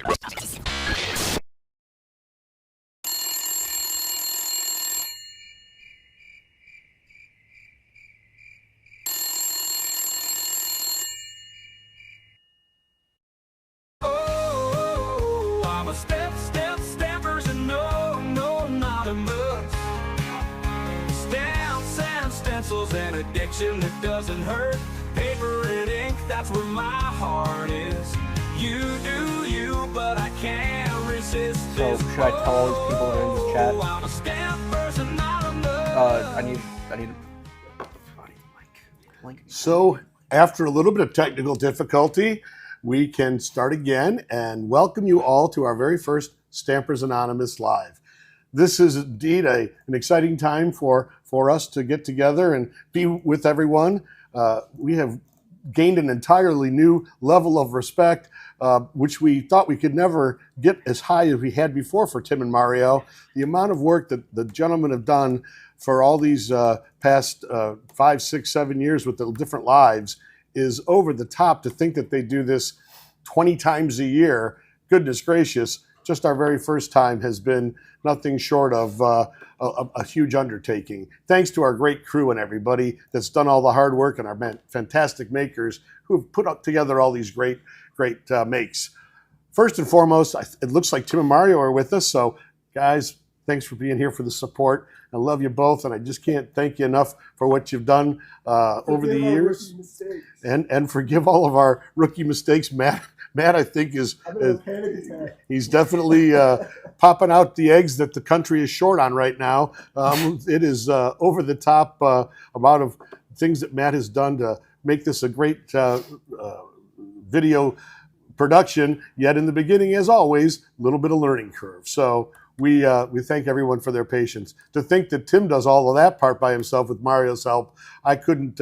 Oh, I'm a stampers and no, not a muss. Stamps and stencils and addiction that doesn't hurt. Paper and ink, that's where my heart is. You do you, but I can't resist this. So should I tell all these people that are in this chat? I'm a stampers and not a muss. I need So after a little bit of technical difficulty, we can start again and welcome you all to our very first Stampers Anonymous Live. This is indeed an exciting time for us to get together and be with everyone. We have gained an entirely new level of respect, which we thought we could never get as high as we had before for Tim and Mario. The amount of work that the gentlemen have done for all these past 5, 6, 7 years with the different lives is over the top. To think that they do this 20 times a year, goodness gracious, just our very first time has been nothing short of a huge undertaking. Thanks to our great crew and everybody that's done all the hard work and our fantastic makers who have put up together all these great makes. First and foremost, it looks like Tim and Mario are with us. So guys, thanks for being here, for the support. I love you both, and I just can't thank you enough for what you've done over the years. And forgive all of our rookie mistakes. Matt, I think he's definitely popping out the eggs that the country is short on right now. It is over the top amount of things that Matt has done to make this a great video production. Yet in the beginning, as always, a little bit of learning curve. So we thank everyone for their patience. To think that Tim does all of that part by himself with Mario's help, I couldn't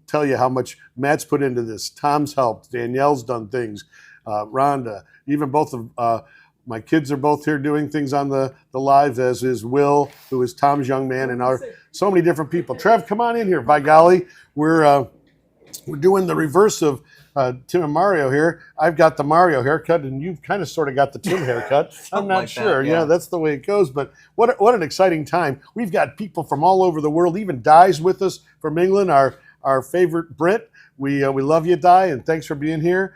tell you how much Matt's put into this. Tom's helped. Danielle's done things. Rhonda, even both of my kids are both here doing things on the live, as is Will, who is Tom's young man, and so many different people. Trev, come on in here. By golly, we're doing the reverse of Tim and Mario here. I've got the Mario haircut, and you've kind of sort of got the Tim haircut. I'm not sure. Yeah, that's the way it goes. But what an exciting time. We've got people from all over the world, even Di's with us from England, our favorite Brit. We love you, Di, and thanks for being here.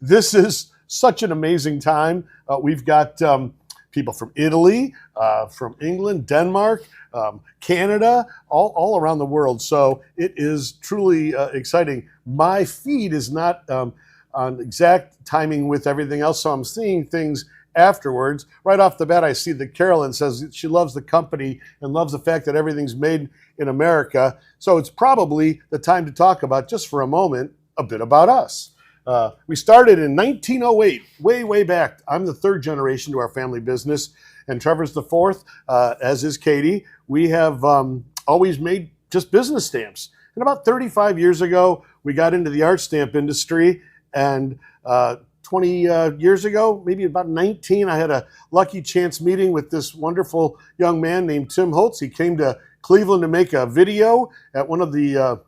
This is such an amazing time. We've got people from Italy, from England, Denmark, Canada, all around the world. So it is truly exciting. My feed is not on exact timing with everything else, so I'm seeing things afterwards. Right off the bat, I see that Carolyn says she loves the company and loves the fact that everything's made in America. So it's probably the time to talk about, just for a moment, a bit about us. We started in 1908, way back. I'm the third generation to our family business, and Trevor's the fourth, as is Katie. We have always made just business stamps. And about 35 years ago, we got into the art stamp industry, and 20 years ago, maybe about 19, I had a lucky chance meeting with this wonderful young man named Tim Holtz. He came to Cleveland to make a video at one of the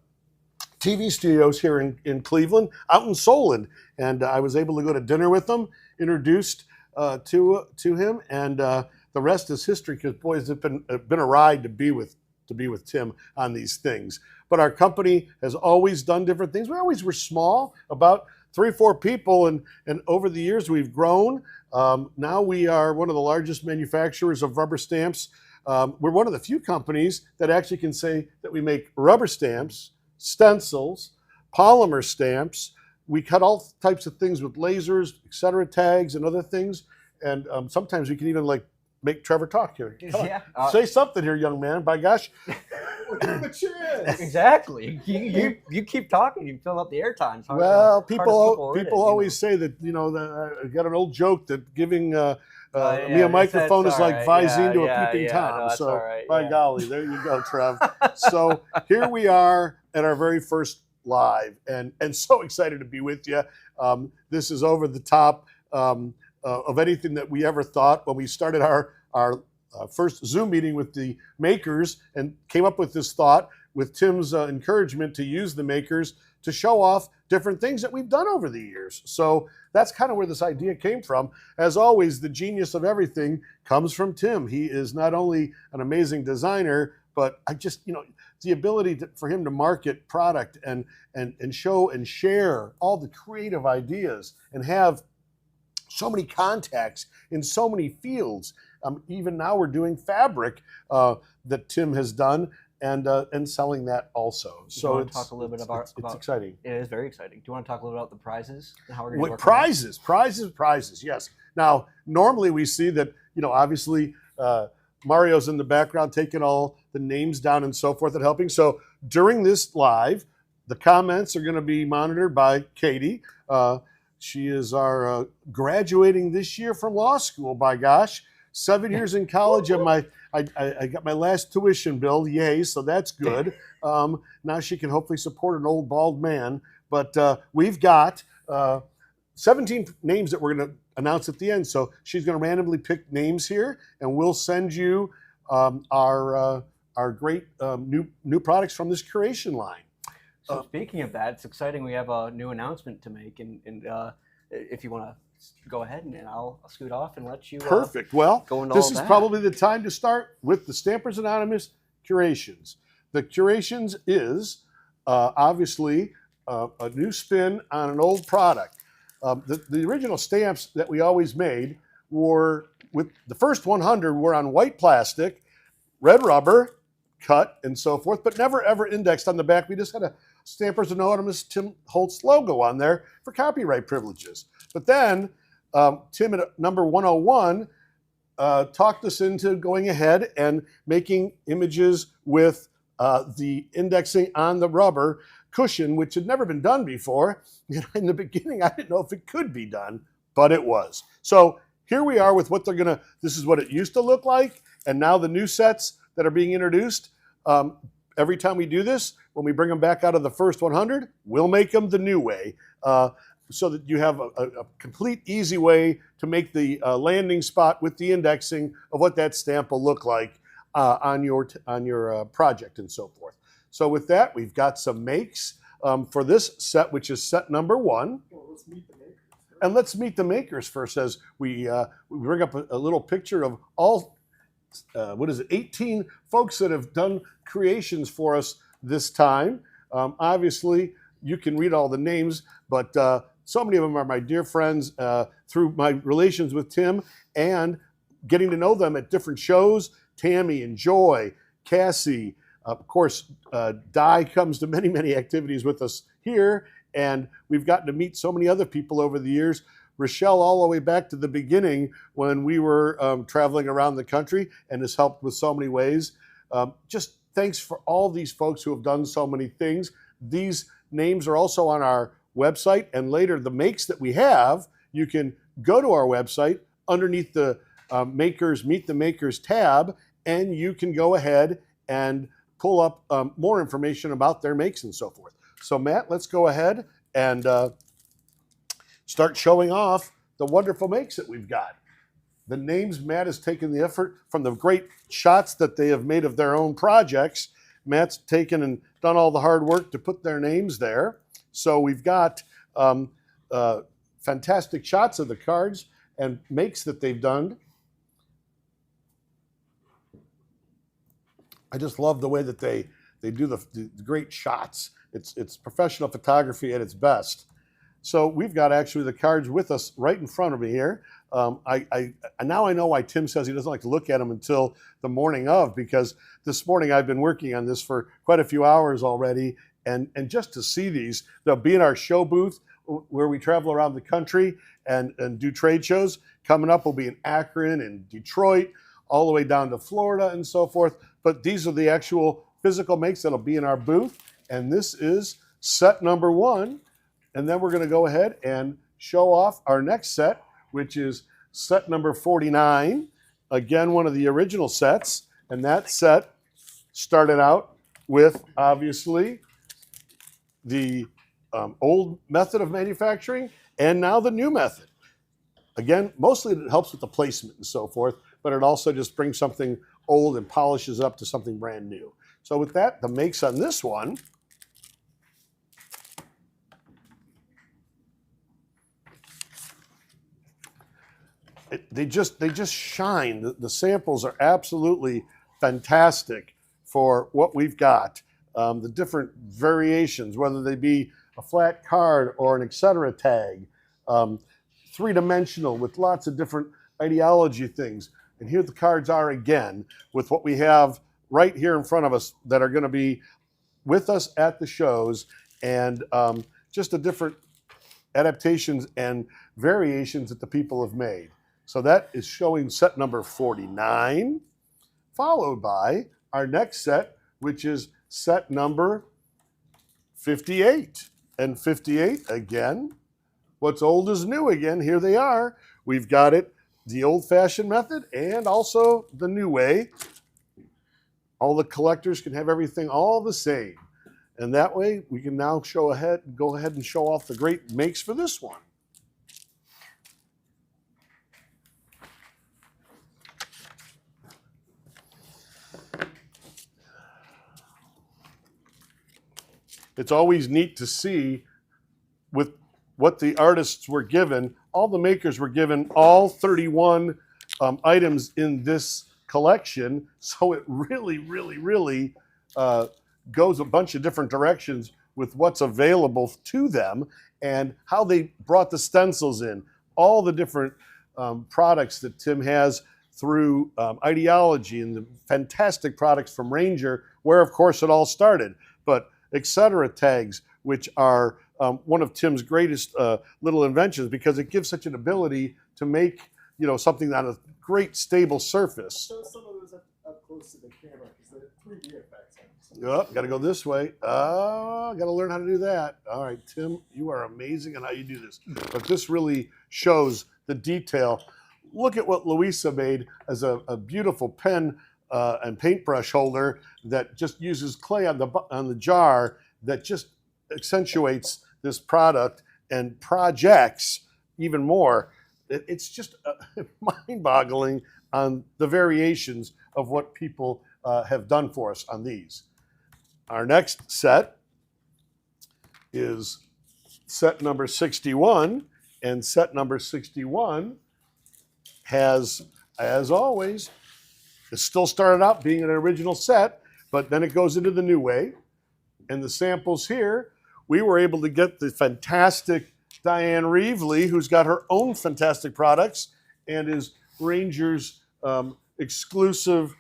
TV studios here in Cleveland, out in Solon, and I was able to go to dinner with him, introduced to him, and the rest is history. Because boys, it's been a ride to be with Tim on these things. But our company has always done different things. We always were small, about 3 or 4 people, and over the years we've grown. Now we are one of the largest manufacturers of rubber stamps. We're one of the few companies that actually can say that we make rubber stamps, stencils, polymer stamps. We cut all types of things with lasers, etc., tags and other things. And sometimes we can even make Trevor talk here. Say something here, young man. By gosh. Exactly. You keep talking, you fill up the airtime. Well, people always say that, I got an old joke that giving me a microphone is like Visine to a peeping Tom. So by golly, there you go, Trev. So here we are at our very first live, and so excited to be with you. This is over the top of anything that we ever thought. When we started our first Zoom meeting with the makers and came up with this thought, with Tim's encouragement to use the makers to show off different things that we've done over the years. So that's kind of where this idea came from. As always, the genius of everything comes from Tim. He is not only an amazing designer, but the ability for him to market product and show and share all the creative ideas and have so many contacts in so many fields. Even now we're doing fabric that Tim has done and selling that also. So it's talk a little bit about it's exciting. It is very exciting. Do you want to talk a little about the prizes and how we're going to work prizes? Yes. Now, normally we see that obviously Mario's in the background taking all the names down and so forth and helping. So during this live, the comments are going to be monitored by Katie. She is our graduating this year from law school. By gosh, 7 years in college, and I got my last tuition bill. Yay! So that's good. Now she can hopefully support an old bald man. But we've got 17 names that we're going to announce at the end. So she's going to randomly pick names here, and we'll send you our great new products from this curation line. So speaking of that, it's exciting. We have a new announcement to make, and if you want to go ahead, and I'll scoot off and let you. Perfect. Well, go into this all is that. probably the time to start with the Stampers Anonymous Curations. The Curations is obviously a new spin on an old product. The original stamps that we always made were, with the first 100, were on white plastic, red rubber, cut, and so forth, but never ever indexed on the back. We just had a Stampers Anonymous Tim Holtz logo on there for copyright privileges. But then Tim at number 101 talked us into going ahead and making images with the indexing on the rubber cushion, which had never been done before. In the beginning, I didn't know if it could be done, but it was. So here we are with what they're gonna, this is what it used to look like, and now the new sets that are being introduced. Every time we do this, when we bring them back out of the first 100, we'll make them the new way, so that you have a complete, easy way to make the landing spot with the indexing of what that stamp will look like on your project and so forth. So with that, we've got some makes for this set, which is set number 1. Well, let's meet the makers. And let's meet the makers first, as we bring up a little picture of all, 18 folks that have done creations for us this time. Obviously, you can read all the names, but so many of them are my dear friends through my relations with Tim and getting to know them at different shows. Tammy and Joy, Cassie, of course, Di comes to many, many activities with us here, and we've gotten to meet so many other people over the years. Rochelle, all the way back to the beginning when we were traveling around the country, and has helped with so many ways. Just thanks for all these folks who have done so many things. These names are also on our website, and later the makes that we have, you can go to our website underneath the Meet the Makers tab, and you can go ahead and pull up more information about their makes and so forth. So Matt, let's go ahead and start showing off the wonderful makes that we've got. The names, Matt has taken the effort from the great shots that they have made of their own projects. Matt's taken and done all the hard work to put their names there. So we've got fantastic shots of the cards and makes that they've done. I just love the way that they do the great shots. It's professional photography at its best. So we've got actually the cards with us right in front of me here. Now I know why Tim says he doesn't like to look at them until the morning of, because this morning I've been working on this for quite a few hours already, and just to see these, they'll be in our show booth where we travel around the country and do trade shows. Coming up will be in Akron and Detroit, all the way down to Florida and so forth. But these are the actual physical makes that'll be in our booth, and this is set number 1. And then we're going to go ahead and show off our next set, which is set number 49. Again, one of the original sets. And that set started out with, obviously, the old method of manufacturing and now the new method. Again, mostly it helps with the placement and so forth, but it also just brings something old and polishes up to something brand new. So with that, the makes on this one they just shine. The samples are absolutely fantastic for what we've got. The different variations, whether they be a flat card or an etc. tag, three-dimensional with lots of different ideology things. And here the cards are again with what we have right here in front of us that are going to be with us at the shows, and just the different adaptations and variations that the people have made. So that is showing set number 49, followed by our next set, which is set number 58. And 58, again, what's old is new again. Here they are. We've got it the old-fashioned method and also the new way. All the collectors can have everything all the same. And that way, we can now go ahead and show off the great makes for this one. It's always neat to see with what the artists were given. All the makers were given all 31 items in this collection. So it really, really, really goes a bunch of different directions with what's available to them and how they brought the stencils in. All the different products that Tim has through Ideology and the fantastic products from Ranger, where of course it all started. But etc. tags, which are one of Tim's greatest little inventions, because it gives such an ability to make, you know, something on a great stable surface. Show some of those up close to the camera because the 3D effects. Yep, got to go this way. Got to learn how to do that. All right, Tim, you are amazing on how you do this. But this really shows the detail. Look at what Louisa made as a beautiful pen and paintbrush holder that just uses clay on the jar that just accentuates this product and projects even more. It's just mind-boggling on the variations of what people have done for us on these. Our next set is set number 61, and set number 61 has, as always, it still started out being an original set, but then it goes into the new way. And the samples here, we were able to get the fantastic Diane Reevely, who's got her own fantastic products and is Ranger's exclusive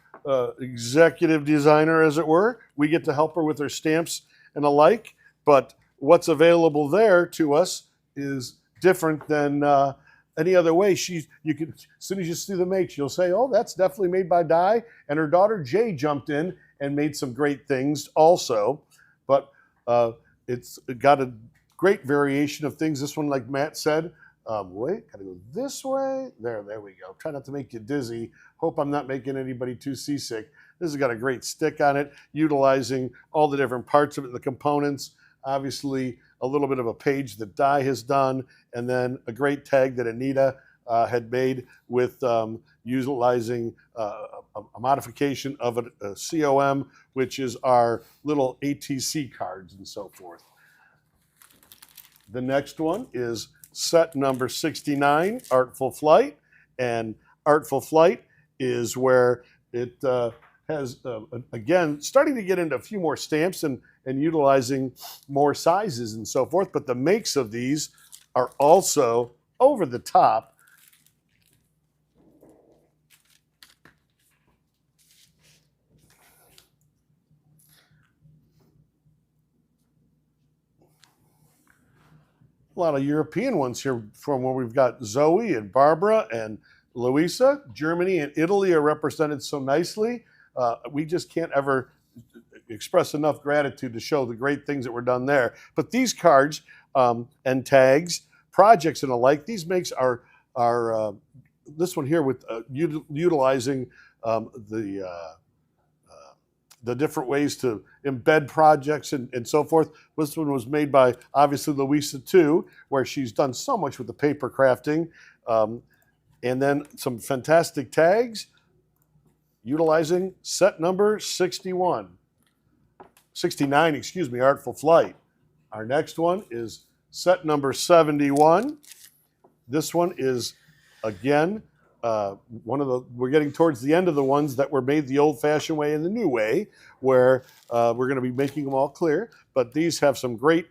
executive designer, as it were. We get to help her with her stamps and the like, but what's available there to us is different than any other way. You can, as soon as you see the makes, you'll say, oh, that's definitely made by Di. And her daughter Jay jumped in and made some great things also. But it's got a great variation of things. This one, like Matt said, wait, gotta go this way. There we go. Try not to make you dizzy. Hope I'm not making anybody too seasick. This has got a great stick on it, utilizing all the different parts of it, the components. Obviously, a little bit of a page that Di has done, and then a great tag that Anita had made with utilizing a modification of a COM, which is our little ATC cards and so forth. The next one is set number 69, Artful Flight. And Artful Flight is where it has, again, starting to get into a few more stamps and utilizing more sizes and so forth. But the makes of these are also over the top. A lot of European ones here from where we've got Zoe and Barbara and Louisa. Germany and Italy are represented so nicely. We just can't ever express enough gratitude to show the great things that were done there. But these cards and tags, projects and the like, these makes are this one here with utilizing the different ways to embed projects and so forth. This one was made by, obviously, Louisa too, where she's done so much with the paper crafting. And then some fantastic tags utilizing set number 69, excuse me, Artful Flight. Our next one is set number 71. This one is, again, we're getting towards the end of the ones that were made the old-fashioned way and the new way, where we're going to be making them all clear. But these have some great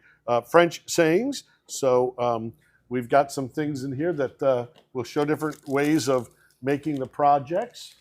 French sayings. So we've got some things in here that will show different ways of making the projects.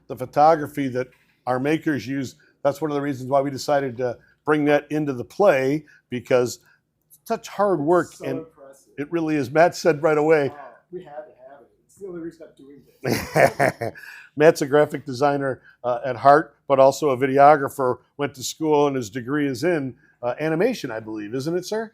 The photography that our makers use, that's one of the reasons why we decided to bring that into the play, because it's such hard work. So and impressive. it really is. Matt said right away. Oh, we had to have it. It's the only reason I'm doing this. Matt's a graphic designer at heart, but also a videographer, went to school, and his degree is in animation, I believe. Isn't it, sir?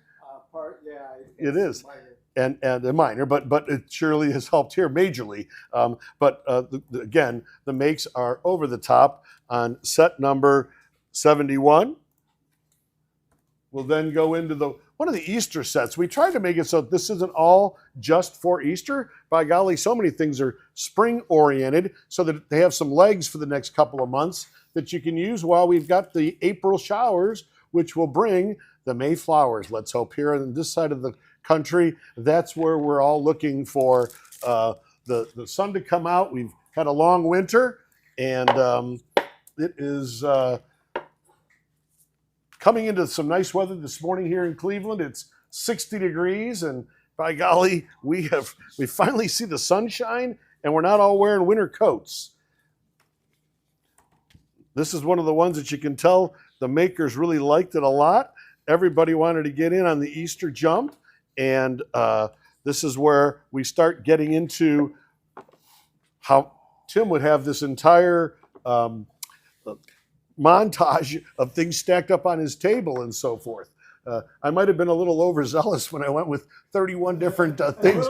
Yeah, It is. Minor. And a minor, but it surely has helped here majorly. Again, the makes are over the top on set number 71. We'll then go into one of the Easter sets. We tried to make it so this isn't all just for Easter. By golly, so many things are spring oriented, so that they have some legs for the next couple of months that you can use while we've got the April showers, which will bring the May flowers. Let's hope here on this side of the country, that's where we're all looking for the sun to come out. We've had a long winter, and it is coming into some nice weather this morning here in Cleveland. It's 60 degrees, and by golly, we finally see the sunshine, and we're not all wearing winter coats. This is one of the ones that you can tell the makers really liked it a lot. Everybody wanted to get in on the Easter jump. And this is where we start getting into how Tim would have this entire montage of things stacked up on his table and so forth. I might have been a little overzealous when I went with 31 different things.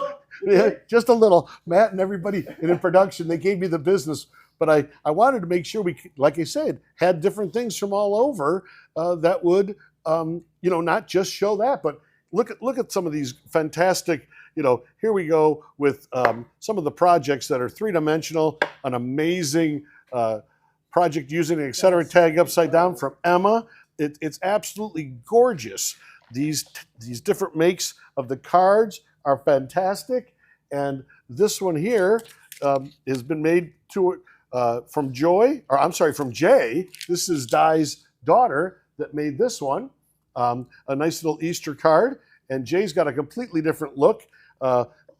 Yeah, just a little. Matt and everybody in production, they gave me the business. But I wanted to make sure we, like I said, had different things from all over that would, not just show that, but look at some of these fantastic, here we go with some of the projects that are three-dimensional, an amazing project using an etc. tag upside down from Emma. It's absolutely gorgeous. These different makes of the cards are fantastic. And this one here has been made from Jay. This is Di's daughter that made this one. A nice little Easter card, and Jay's got a completely different look.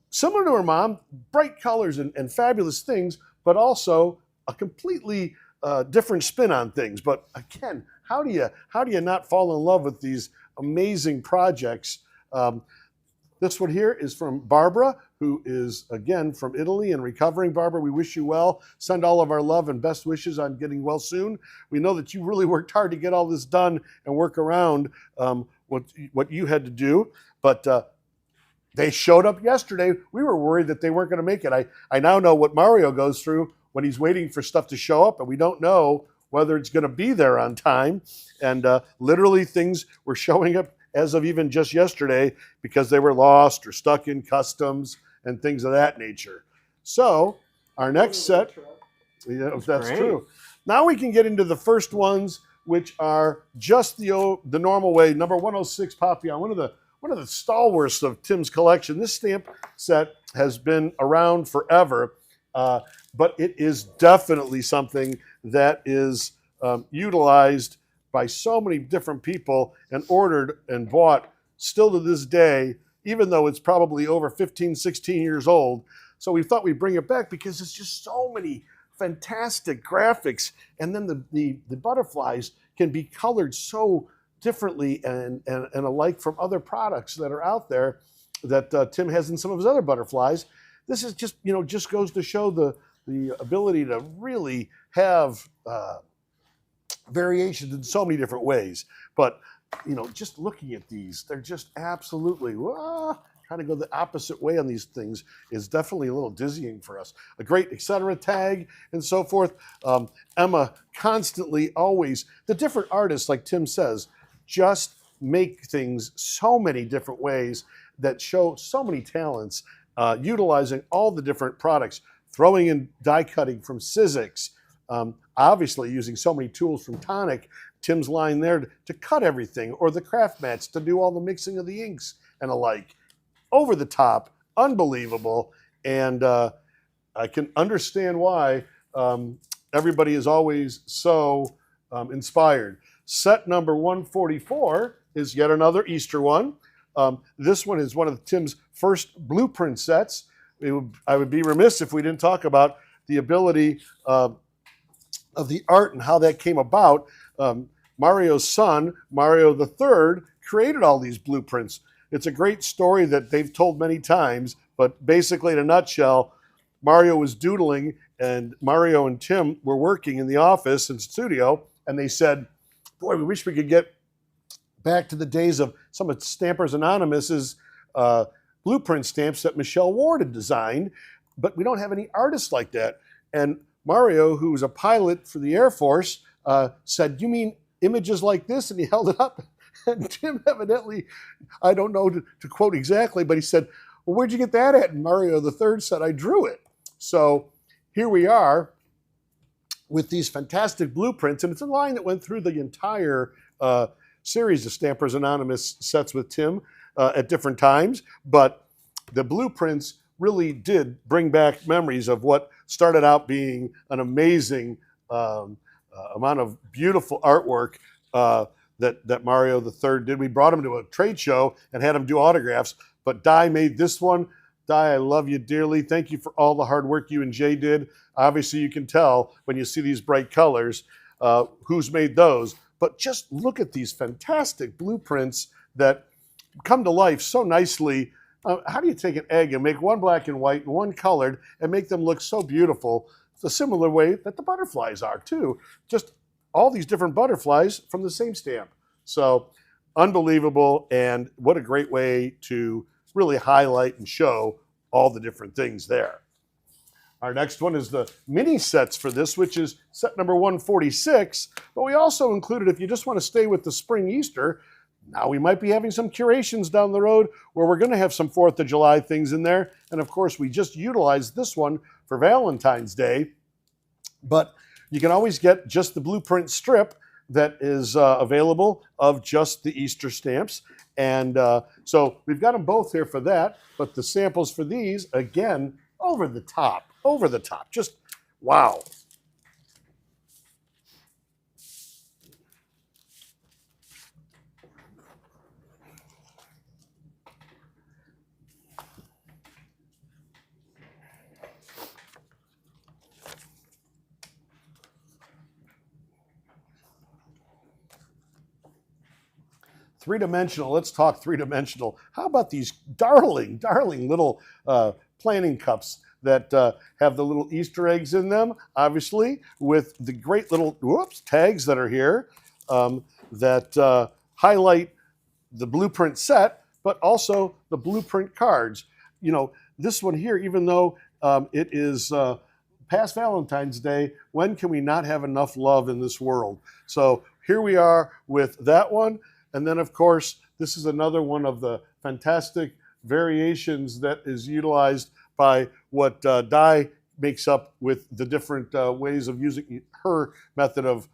Similar to her mom, bright colors and fabulous things, but also a completely different spin on things. But again, how do you not fall in love with these amazing projects? This one here is from Barbara, who is, again, from Italy and recovering. Barbara, we wish you well. Send all of our love and best wishes on getting well soon. We know that you really worked hard to get all this done and work around what you had to do. But they showed up yesterday. We were worried that they weren't going to make it. I now know what Mario goes through when he's waiting for stuff to show up, and we don't know whether it's going to be there on time. And literally things were showing up as of even just yesterday because they were lost or stuck in customs and things of that nature. So our next set, that's true. Now we can get into the first ones, which are just the normal way. Number 106 Papillon, one of the stalwarts of Tim's collection. This stamp set has been around forever, but it is definitely something that is utilized by so many different people and ordered and bought still to this day, even though it's probably over 15, 16 years old. So we thought we'd bring it back because it's just so many fantastic graphics. And then the butterflies can be colored so differently and alike from other products that are out there that Tim has in some of his other butterflies. This is just goes to show the ability to really have variations in so many different ways. But just looking at these, they're just absolutely trying to go the opposite way on these things is definitely a little dizzying for us. A great etc. tag and so forth. Emma constantly, always, the different artists, like Tim says, just make things so many different ways that show so many talents, utilizing all the different products, throwing in die cutting from Sizzix, Obviously, using so many tools from Tonic, Tim's line there to cut everything, or the craft mats to do all the mixing of the inks and alike. Over the top, unbelievable, and I can understand why everybody is always so inspired. Set number 144 is yet another Easter one. This one is one of Tim's first blueprint sets. I would be remiss if we didn't talk about the ability of the art and how that came about. Mario's son, Mario III, created all these blueprints. It's a great story that they've told many times, but basically in a nutshell, Mario was doodling, and Mario and Tim were working in the office and studio, and they said, boy, we wish we could get back to the days of some of Stampers Anonymous's blueprint stamps that Michelle Ward had designed, but we don't have any artists like that. And Mario, who was a pilot for the Air Force, said, you mean images like this? And he held it up. And Tim evidently, I don't know to quote exactly, but he said, well, where'd you get that at? And Mario III said, I drew it. So here we are with these fantastic blueprints, and it's a line that went through the entire series of Stampers Anonymous sets with Tim at different times, but the blueprints really did bring back memories of what started out being an amazing amount of beautiful artwork that Mario III did. We brought him to a trade show and had him do autographs, but Di made this one. Di, I love you dearly. Thank you for all the hard work you and Jay did. Obviously, you can tell when you see these bright colors who's made those, but just look at these fantastic blueprints that come to life so nicely. How do you take an egg and make one black and white and one colored and make them look so beautiful? It's a similar way that the butterflies are too. Just all these different butterflies from the same stamp. So unbelievable, and what a great way to really highlight and show all the different things there. Our next one is the mini sets for this, which is set number 146, but we also included, if you just want to stay with the spring Easter, now we might be having some curations down the road where we're going to have some 4th of July things in there. And of course, we just utilized this one for Valentine's Day, but you can always get just the blueprint strip that is available of just the Easter stamps. And so we've got them both here for that, but the samples for these, again, over the top, just wow. Three-dimensional, let's talk three-dimensional. How about these darling little planning cups that have the little Easter eggs in them, obviously, with the great little tags that are here that highlight the blueprint set, but also the blueprint cards. You know, this one here, even though it is past Valentine's Day, when can we not have enough love in this world? So here we are with that one. And then, of course, this is another one of the fantastic variations that is utilized by what Di makes up with the different ways of using her method of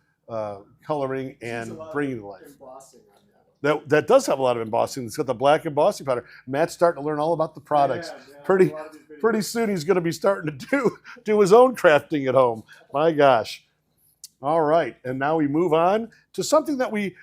coloring and bringing to life. Embossing on that. That does have a lot of embossing. It's got the black embossing powder. Matt's starting to learn all about the products. Yeah, Pretty soon he's going to be starting to do his own crafting at home. My gosh. All right, and now we move on to something that we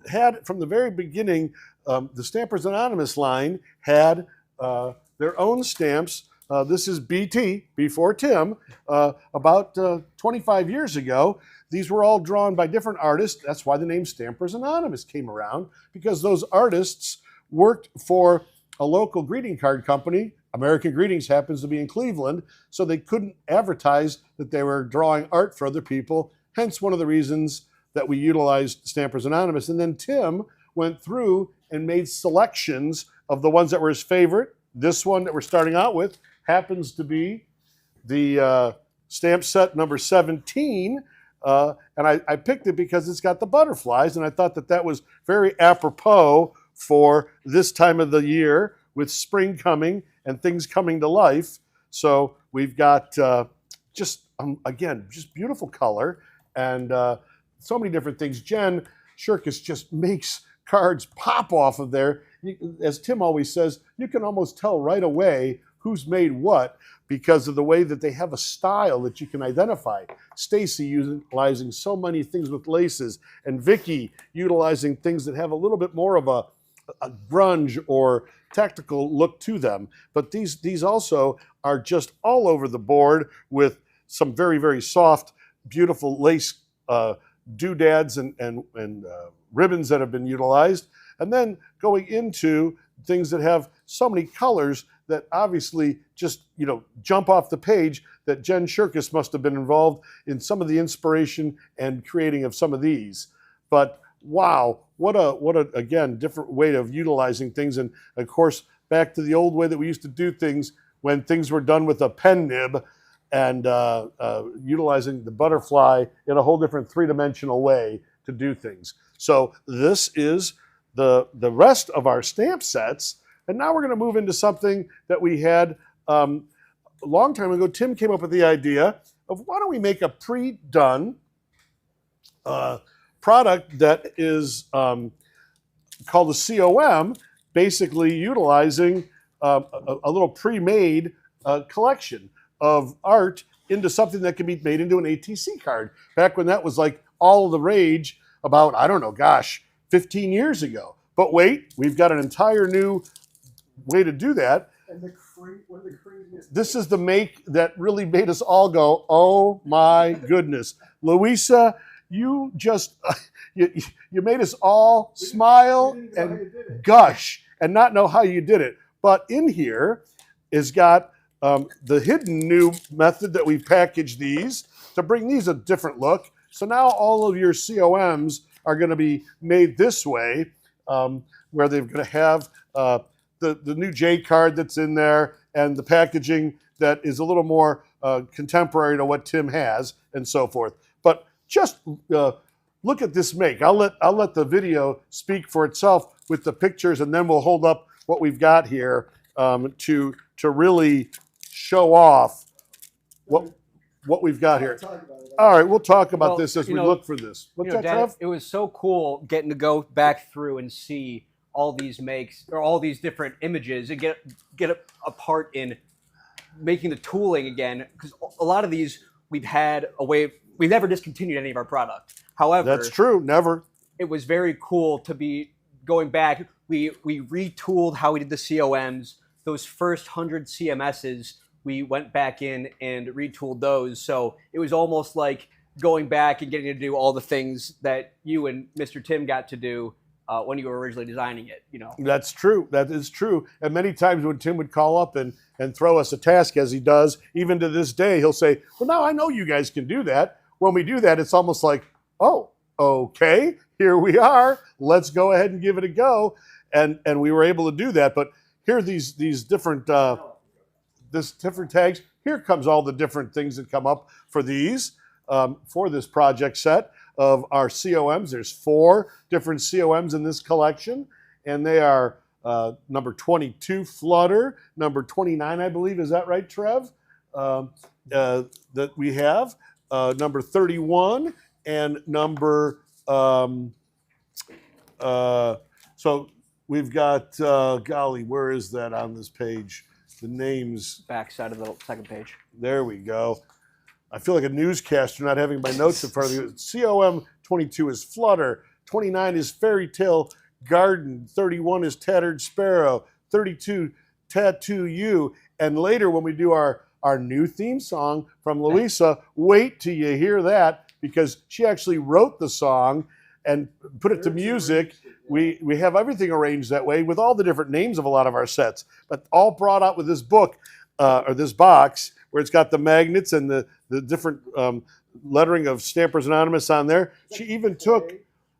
had from the very beginning. The Stampers Anonymous line had their own stamps. This is BT, before Tim, about 25 years ago. These were all drawn by different artists. That's why the name Stampers Anonymous came around, because those artists worked for a local greeting card company. American Greetings happens to be in Cleveland, so they couldn't advertise that they were drawing art for other people, hence one of the reasons that we utilized Stampers Anonymous. And then Tim went through and made selections of the ones that were his favorite. This one that we're starting out with happens to be the stamp set number 17, and I picked it because it's got the butterflies, and I thought that that was very apropos for this time of the year with spring coming and things coming to life. So we've got just again, just beautiful color and so many different things. Jen Shirkus just makes cards pop off of there. As Tim always says, you can almost tell right away who's made what because of the way that they have a style that you can identify. Stacy utilizing so many things with laces, and Vicky utilizing things that have a little bit more of a grunge or tactical look to them. But these also are just all over the board with some very, very soft, beautiful lace doodads and ribbons that have been utilized. And then going into things that have so many colors that obviously just, jump off the page, that Jen Shirkus must have been involved in some of the inspiration and creating of some of these. But wow, what a again, different way of utilizing things. And of course, back to the old way that we used to do things when things were done with a pen nib and utilizing the butterfly in a whole different three-dimensional way to do things. So this is the rest of our stamp sets. And now we're going to move into something that we had a long time ago. Tim came up with the idea of why don't we make a pre-done product that is called a COM, basically utilizing a little pre-made collection of art into something that can be made into an ATC card. Back when that was like all the rage about, I don't know, gosh, 15 years ago. But wait, we've got an entire new way to do that. And one of the craziest. This is the make that really made us all go, oh my goodness. Louisa, you just, you made us all smile and gush and not know how you did it. But in here is got the hidden new method that we've packaged these to bring these a different look. So now all of your COMs are going to be made this way, where they're going to have the new J card that's in there and the packaging that is a little more contemporary to what Tim has and so forth. But just look at this make. I'll let the video speak for itself with the pictures, and then we'll hold up what we've got here to really show off what we've got here. All right, we'll talk about this as we look for this. What's that, Dad, Trev? it was so cool getting to go back through and see all these makes or all these different images and get a part in making the tooling again, because a lot of these we've never discontinued any of our product. However, That's true, never. It was very cool to be going back. We retooled how we did the COMs. Those first 100 CMSs, we went back in and retooled those. So it was almost like going back and getting to do all the things that you and Mr. Tim got to do when you were originally designing it. That's true. That is true. And many times when Tim would call up and throw us a task, as he does, even to this day, he'll say, well, now I know you guys can do that. When we do that, it's almost like, oh, okay, here we are. Let's go ahead and give it a go. And we were able to do that. But here are these different different tags. Here comes all the different things that come up for these, for this project set of our COMs. There's 4 different COMs in this collection, and they are number 22, Flutter, number 29, I believe. Is that right, Trev? That we have. Number 31 and number, so we've got, golly, where is that on this page? The names. Back side of the second page. There we go. I feel like a newscaster not having my notes in front of me. COM 22 is Flutter, 29 is Fairy Tale Garden, 31 is Tattered Sparrow, 32 Tattoo You, and later when we do our new theme song from Louisa, wait till you hear that, because she actually wrote the song and put it to music. We have everything arranged that way with all the different names of a lot of our sets, but all brought out with this book or this box where it's got the magnets and the different lettering of Stampers Anonymous on there. She even took,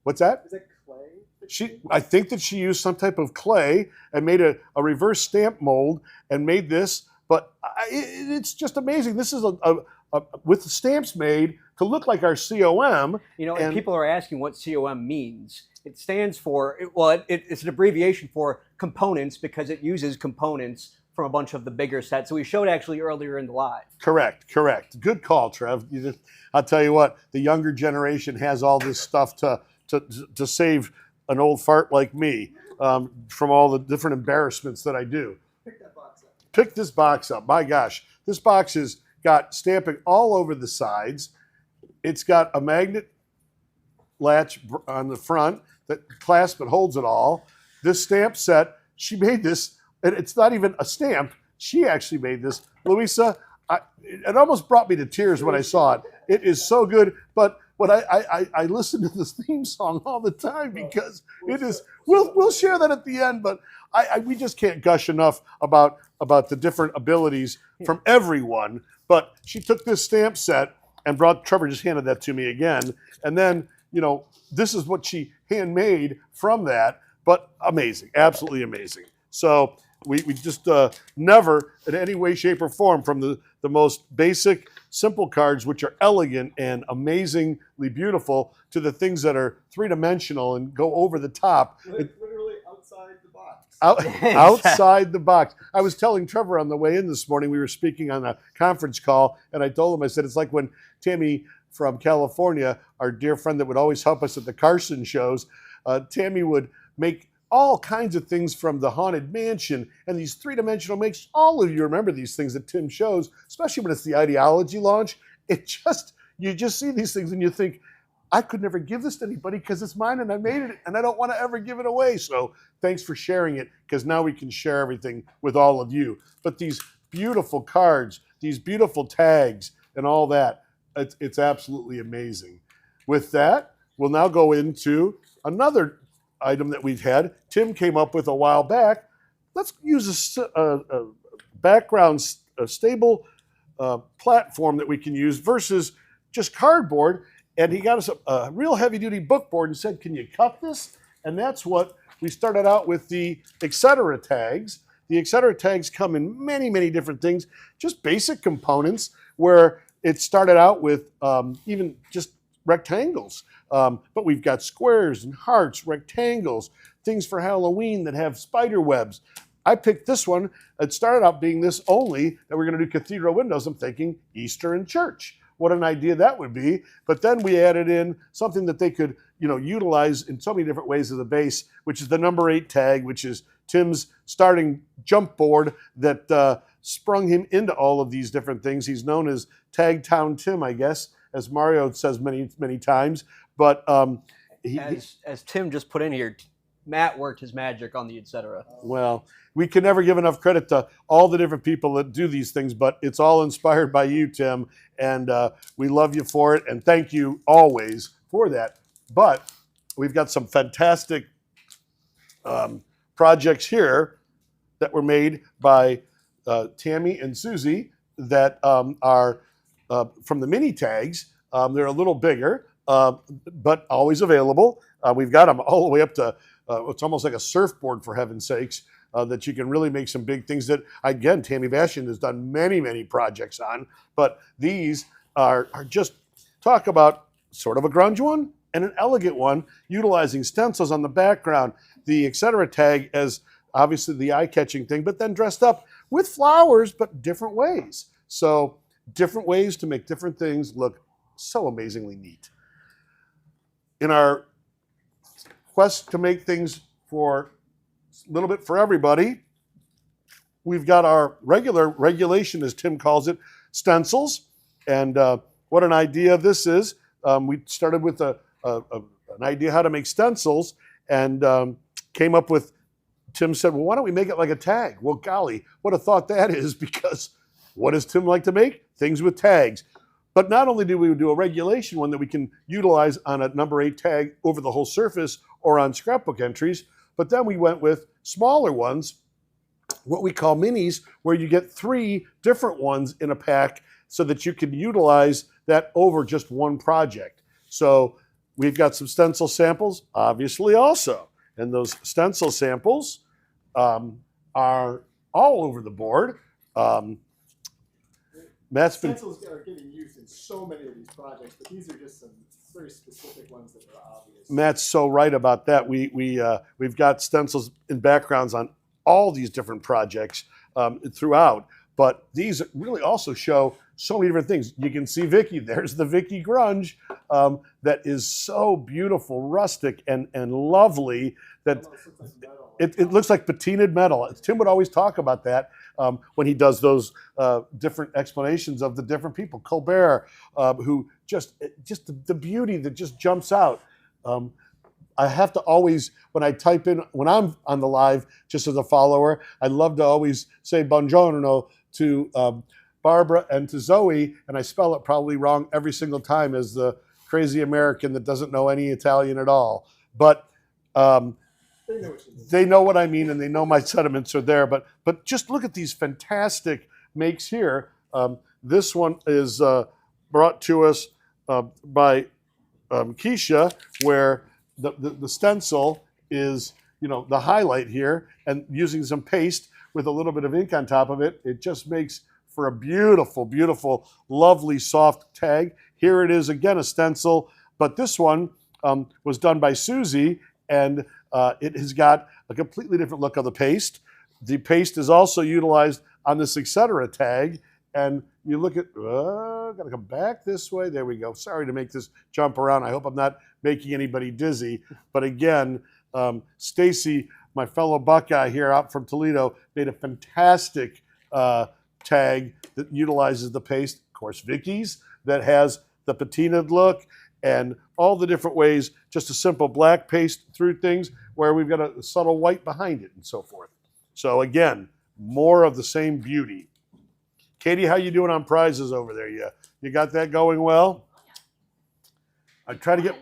what's that? Is that clay? I think that she used some type of clay and made a reverse stamp mold and made this, but it's just amazing. This is with the stamps made to look like our COM. And people are asking what COM means. It stands for, it's an abbreviation for components, because it uses components from a bunch of the bigger sets. So we showed actually earlier in the live. Correct. Good call, Trev. I'll tell you what, the younger generation has all this stuff to save an old fart like me from all the different embarrassments that I do. Pick that box up. Pick this box up. My gosh, this box has got stamping all over the sides. It's got a magnet latch on the front that clasps and holds it all. This stamp set, she made this, and it's not even a stamp. She actually made this. Louisa, it almost brought me to tears when I saw it. It is so good, but I listen to this theme song all the time because it is. We'll share that at the end, but we just can't gush enough about the different abilities from everyone. But she took this stamp set and Trevor just handed that to me again, and then this is what she handmade from that. But amazing, absolutely amazing. So we just never in any way, shape, or form, from the most basic, simple cards, which are elegant and amazingly beautiful, to the things that are three-dimensional and go over the top. Literally outside the box. Outside the box. I was telling Trevor on the way in this morning, we were speaking on a conference call, and I told him, I said, it's like when Tammy from California, our dear friend that would always help us at the Carson shows, Tammy would make all kinds of things from the Haunted Mansion and these three-dimensional makes. All of you remember these things that Tim shows, especially when it's the ideology launch. You just see these things and you think, I could never give this to anybody because it's mine and I made it and I don't want to ever give it away. So thanks for sharing it, because now we can share everything with all of you. But these beautiful cards, these beautiful tags and all that, it's absolutely amazing. With that, we'll now go into another item that we've had. Tim came up with a while back. Let's use a background, a stable platform that we can use versus just cardboard. And he got us a real heavy-duty book board and said, can you cut this? And that's what we started out with, the etc. tags. The etc. tags come in many, many different things, just basic components, where it started out with even just rectangles. But we've got squares and hearts, rectangles, things for Halloween that have spider webs. I picked this one. It started out being this only, that we're going to do cathedral windows. I'm thinking Easter and church. What an idea that would be. But then we added in something that they could, utilize in so many different ways as a base, which is the number 8 tag, which is Tim's starting jump board that sprung him into all of these different things. He's known as Tag Town Tim, I guess, as Mario says many, many times. But as Tim just put in here, Matt worked his magic on the etc. Well, we can never give enough credit to all the different people that do these things, but it's all inspired by you, Tim, and we love you for it, and thank you always for that. But we've got some fantastic projects here that were made by Tammy and Susie that are from the mini tags. They're a little bigger, but always available. We've got them all the way up to, it's almost like a surfboard, for heaven's sakes, that you can really make some big things that, again, Tammy Bastian has done many, many projects on. But these are just, talk about sort of a grunge one and an elegant one, utilizing stencils on the background, the etc. tag as obviously the eye-catching thing, but then dressed up with flowers, but different ways. So different ways to make different things look so amazingly neat. In our quest to make things for a little bit for everybody, we've got our regulation, as Tim calls it, stencils. And what an idea this is. We started with an idea how to make stencils and came up with, Tim said, well, why don't we make it like a tag? Well, golly, what a thought that is, because what does Tim like to make? Things with tags. But not only do we do a regulation one that we can utilize on a number 8 tag over the whole surface or on scrapbook entries, but then we went with smaller ones, what we call minis, where you get 3 different ones in a pack so that you can utilize that over just one project. So we've got some stencil samples, obviously, also. And those stencil samples are all over the board. Matt's been... Stencils are getting used in so many of these projects, but these are just some very specific ones that are obvious. Matt's so right about that. We've got stencils and backgrounds on all these different projects. throughout. But these really also show so many different things. You can see Vicky. There's the Vicky grunge that is so beautiful, rustic, and lovely that it looks like patinaed metal. Tim would always talk about that when he does those different explanations of the different people. Colbert, who just the beauty that just jumps out. I have to always, when I type in, when I'm on the live, just as a follower, I love to always say buongiorno to Barbara and to Zoe, and I spell it probably wrong every single time as the crazy American that doesn't know any Italian at all. But they know what I mean, and they know my sentiments are there. But just look at these fantastic makes here. This one is brought to us by Keisha, where the stencil is, the highlight here, and using some paste with a little bit of ink on top of it, it just makes for a beautiful, beautiful, lovely, soft tag. Here it is again, a stencil, but this one was done by Susie, and it has got a completely different look on the paste. The paste is also utilized on this etc. tag, and you look at, gotta come back this way. There we go. Sorry to make this jump around. I hope I'm not making anybody dizzy. But again, Stacy, my fellow Buckeye here out from Toledo, made a fantastic tag that utilizes the paste. Of course, Vicky's that has the patinaed look and all the different ways, just a simple black paste through things where we've got a subtle white behind it and so forth. So again, more of the same beauty. Katie, how you doing on prizes over there? You got that going well? I try to get.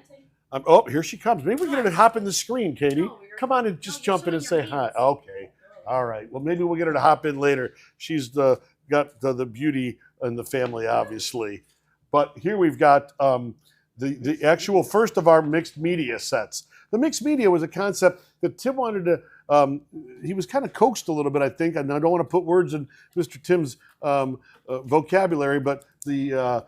Oh, here she comes. Maybe we're going to hop in the screen, Katie. Come on and just jump in and say hi. Okay. All right. Well, maybe we'll get her to hop in later. She's got the beauty in the family, obviously. But here we've got the actual first of our mixed media sets. The mixed media was a concept that Tim wanted to. He was kind of coaxed a little bit, I think, and I don't want to put words in Mr. Tim's vocabulary, but the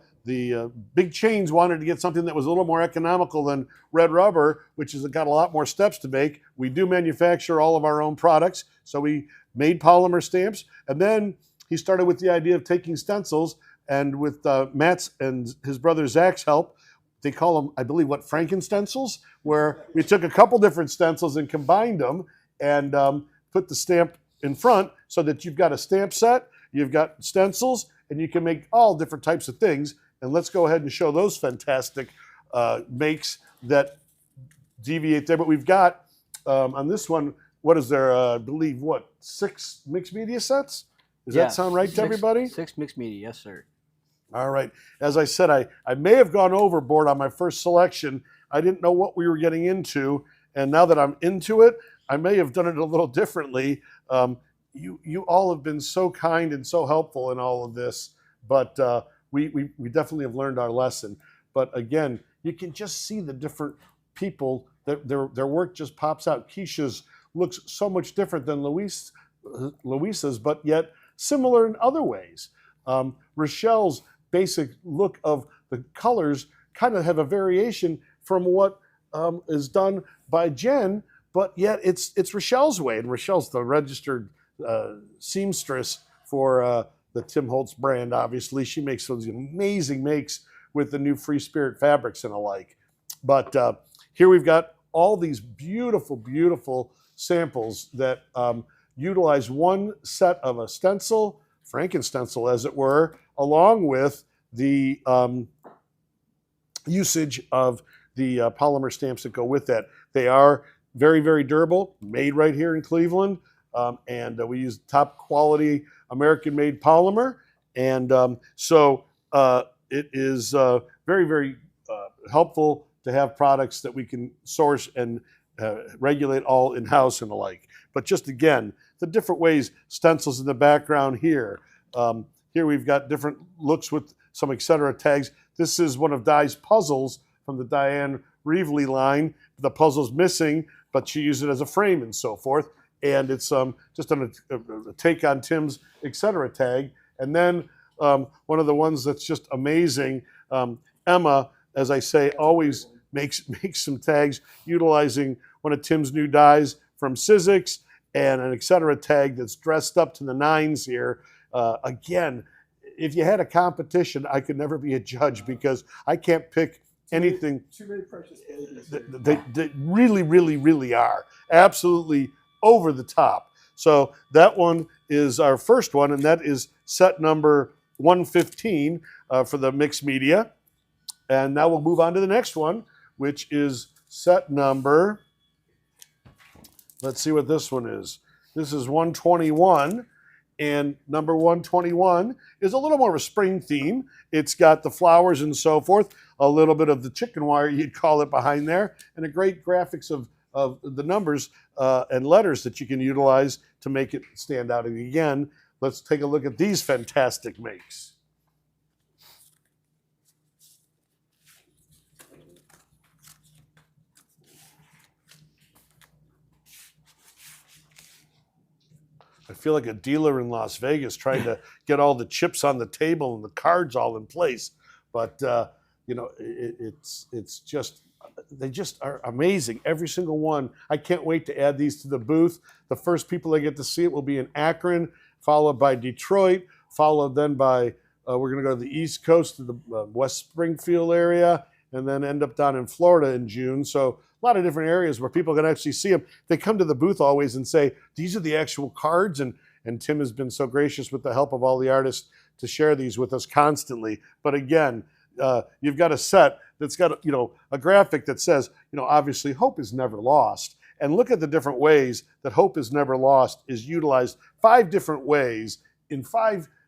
big chains wanted to get something that was a little more economical than red rubber, which has got a lot more steps to make. We do manufacture all of our own products, so we made polymer stamps, and then he started with the idea of taking stencils, and with Matt's and his brother Zach's help, they call them, I believe, Franken-stencils, where we took a couple different stencils and combined them and put the stamp in front so that you've got a stamp set, you've got stencils, and you can make all different types of things. And let's go ahead and show those fantastic makes that deviate there. But we've got, on this one, what is there, I believe, 6 mixed media sets? Does that sound right to everybody? 6 mixed media, yes, sir. All right. As I said, I may have gone overboard on my first selection. I didn't know what we were getting into. And now that I'm into it, I may have done it a little differently. You all have been so kind and so helpful in all of this. But we definitely have learned our lesson. But again, you can just see the different people, their work just pops out. Keisha's looks so much different than Luisa's, but yet similar in other ways. Rochelle's basic look of the colors kind of have a variation from what is done by Jen, but yet it's Rochelle's way. And Rochelle's the registered seamstress for the Tim Holtz brand, obviously. She makes those amazing makes with the new Free Spirit fabrics and alike. But here we've got all these beautiful, beautiful samples that utilize one set of a stencil, Franken-stencil as it were, along with the usage of the polymer stamps that go with that. They are very, very durable, made right here in Cleveland, and we use top quality American-made polymer, and so it is very, very helpful to have products that we can source and regulate all in-house and alike. But just again, the different ways, stencils in the background here. Here we've got different looks with some etc. tags. This is one of Di's puzzles from the Diane Reevely line. The puzzle's missing, but she used it as a frame and so forth. And it's just a take on Tim's etc. tag. And then one of the ones that's just amazing, Emma, as I say, always makes some tags utilizing one of Tim's new dies from Sizzix. and an etc. tag that's dressed up to the nines here. Again, if you had a competition, I could never be a judge because I can't pick anything. Too many precious babies. They really, really, really are. Absolutely over the top. So that one is our first one, and that is set number 115 for the mixed media. And now we'll move on to the next one, which is set number, let's see what this one is. This is 121. And number 121 is a little more of a spring theme. It's got the flowers and so forth, a little bit of the chicken wire, you'd call it, behind there, and a great graphics of the numbers and letters that you can utilize to make it stand out. And again, let's take a look at these fantastic makes. I feel like a dealer in Las Vegas trying to get all the chips on the table and the cards all in place. But, you know, it's just, they just are amazing. Every single one. I can't wait to add these to the booth. The first people that get to see it will be in Akron, followed by Detroit, followed then by, we're going to go to the East Coast to the West Springfield area, and then end up down in Florida in June. So a lot of different areas where people can actually see them. They come to the booth always and say, these are the actual cards. And Tim has been so gracious with the help of all the artists to share these with us constantly. But again, you've got a set that's got, you know, a graphic that says, you know, obviously hope is never lost. And look at the different ways that hope is never lost is utilized 5 different ways in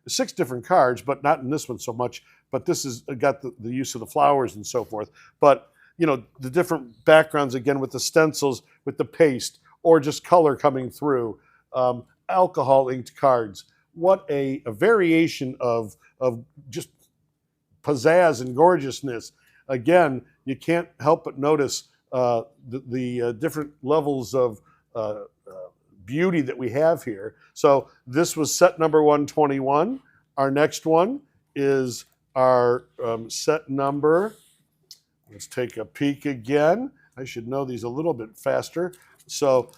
6 different cards, but not in this one so much. But this has got the use of the flowers and so forth. But you know, the different backgrounds, again, with the stencils, with the paste, or just color coming through, alcohol inked cards. What a variation of just pizzazz and gorgeousness. Again, you can't help but notice the different levels of beauty that we have here. So this was set number 121. Our next one is our set number, let's take a peek again. I should know these a little bit faster. So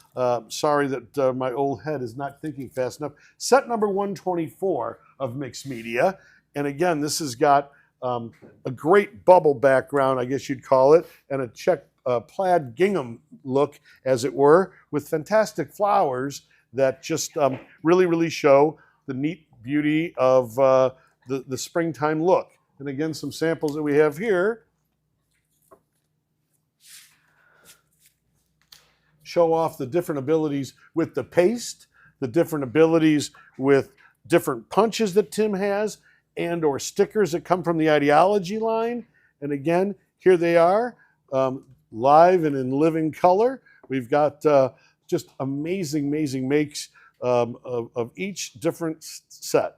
sorry that my old head is not thinking fast enough. Set number 124 of mixed media. And again, this has got a great bubble background, I guess you'd call it, and a check plaid gingham look, as it were, with fantastic flowers that just really, really show the neat beauty of the springtime look. And again, some samples that we have here show off the different abilities with the paste, the different abilities with different punches that Tim has, and or stickers that come from the ideology line. And again, here they are, live and in living color. We've got just amazing, amazing makes of each different set.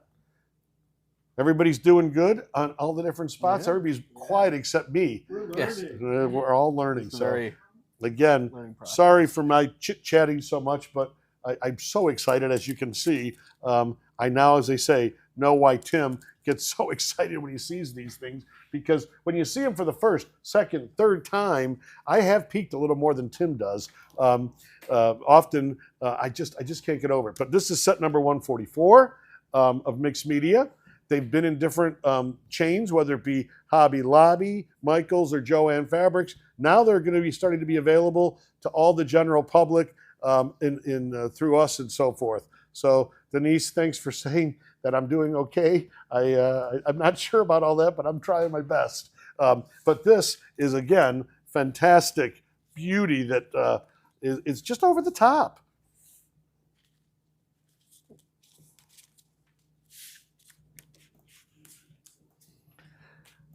Everybody's doing good on all the different spots. Yeah. Everybody's quiet except me. We're learning. Yes. We're all learning. So Very again, sorry for my chit-chatting so much, but I'm so excited, as you can see. I now, as they say, know why Tim gets so excited when he sees these things, because when you see them for the first, second, third time, I have peaked a little more than Tim does. Often, I just can't get over it. But this is set number 144 of mixed media. They've been in different chains, whether it be Hobby Lobby, Michaels, or Joann Fabrics. Now they're going to be starting to be available to all the general public through us and so forth. So Denise, thanks for saying that I'm doing okay. I'm not sure about all that, but I'm trying my best. But this is, again, fantastic beauty that is just over the top.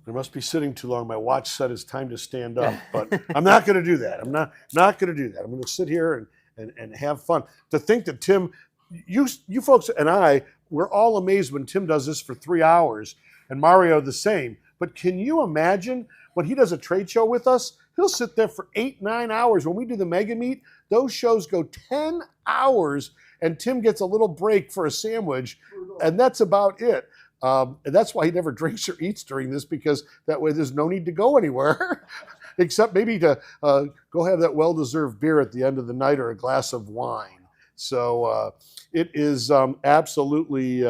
I must be sitting too long. My watch said it's time to stand up, but I'm not going to do that. I'm not going to do that. I'm going to sit here and have fun. To think that Tim, you folks and I, we're all amazed when Tim does this for 3 hours, and Mario the same. But can you imagine when he does a trade show with us? He'll sit there for 8-9 hours. When we do the Mega Meet, those shows go 10 hours, and Tim gets a little break for a sandwich, and that's about it. And that's why he never drinks or eats during this, because that way there's no need to go anywhere, except maybe to go have that well-deserved beer at the end of the night or a glass of wine. So it is absolutely